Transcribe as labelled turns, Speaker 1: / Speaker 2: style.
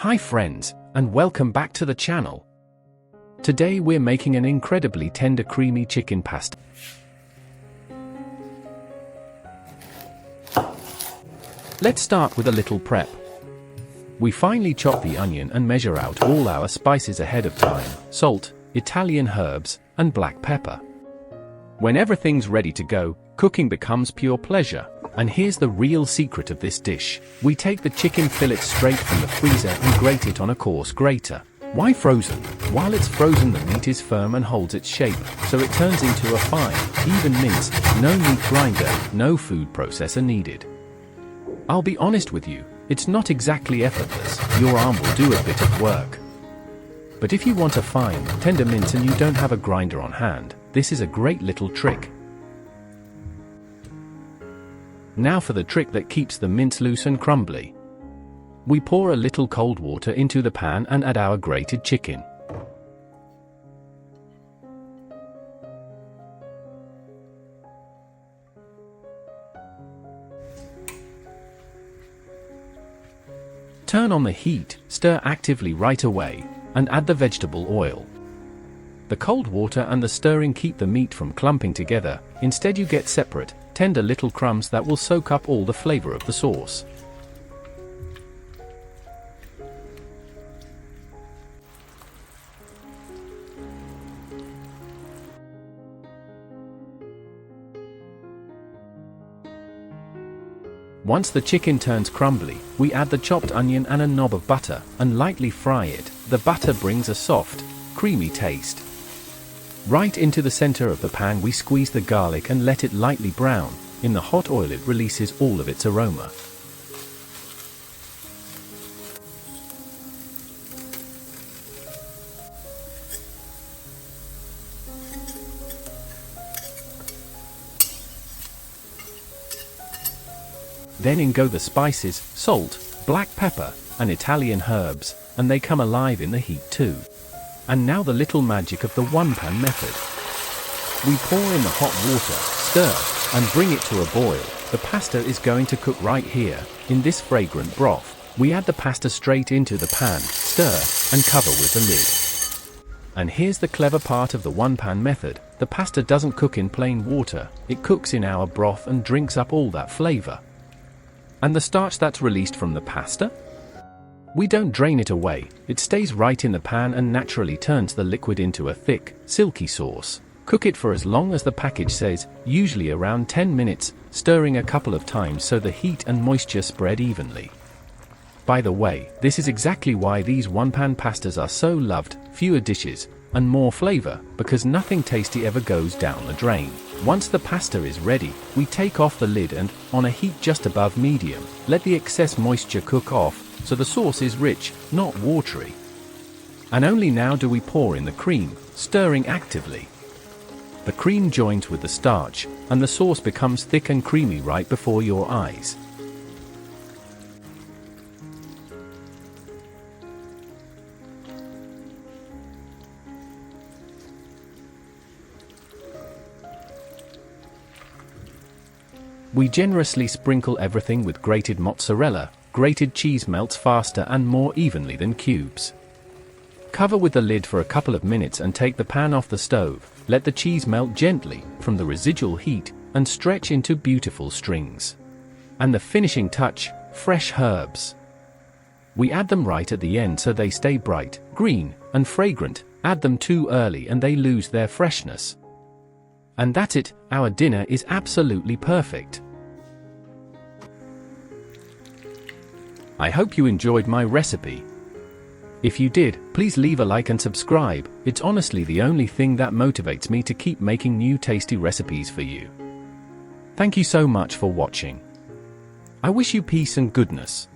Speaker 1: Hi friends, and welcome back to the channel. Today we're making an incredibly tender creamy chicken pasta. Let's start with a little prep. We finely chop the onion and measure out all our spices ahead of time: salt, Italian herbs, and black pepper. When everything's ready to go, cooking becomes pure pleasure. And here's the real secret of this dish. We take the chicken fillet straight from the freezer and grate it on a coarse grater. Why frozen? While it's frozen, the meat is firm and holds its shape, so it turns into a fine, even mince. No meat grinder, no food processor needed. I'll be honest with you, it's not exactly effortless. Your arm will do a bit of work. But if you want a fine, tender mince and you don't have a grinder on hand, this is a great little trick. Now for the trick that keeps the mince loose and crumbly. We pour a little cold water into the pan and add our grated chicken. Turn on the heat, stir actively right away, and add the vegetable oil. The cold water and the stirring keep the meat from clumping together. Instead you get separate, tender little crumbs that will soak up all the flavor of the sauce. Once the chicken turns crumbly, we add the chopped onion and a knob of butter, and lightly fry it. The butter brings a soft, creamy taste. Right into the center of the pan we squeeze the garlic and let it lightly brown. In the hot oil it releases all of its aroma. Then in go the spices, salt, black pepper, and Italian herbs, and they come alive in the heat too. And now the little magic of the one-pan method. We pour in the hot water, stir, and bring it to a boil. The pasta is going to cook right here, in this fragrant broth. We add the pasta straight into the pan, stir, and cover with the lid. And here's the clever part of the one-pan method. The pasta doesn't cook in plain water, it cooks in our broth and drinks up all that flavor. And the starch that's released from the pasta? We don't drain it away, it stays right in the pan and naturally turns the liquid into a thick, silky sauce. Cook it for as long as the package says, usually around 10 minutes, stirring a couple of times so the heat and moisture spread evenly. By the way, this is exactly why these one-pan pastas are so loved: fewer dishes, and more flavor, because nothing tasty ever goes down the drain. Once the pasta is ready, we take off the lid and, on a heat just above medium, let the excess moisture cook off, so the sauce is rich, not watery. And only now do we pour in the cream, stirring actively. The cream joins with the starch, and the sauce becomes thick and creamy right before your eyes. We generously sprinkle everything with grated mozzarella. Grated cheese melts faster and more evenly than cubes. Cover with the lid for a couple of minutes and take the pan off the stove. Let the cheese melt gently from the residual heat and stretch into beautiful strings. And the finishing touch: fresh herbs. We add them right at the end so they stay bright, green, and fragrant. Add them too early and they lose their freshness. And that's it, our dinner is absolutely perfect. I hope you enjoyed my recipe. If you did, please leave a like and subscribe. It's honestly the only thing that motivates me to keep making new tasty recipes for you. Thank you so much for watching. I wish you peace and goodness.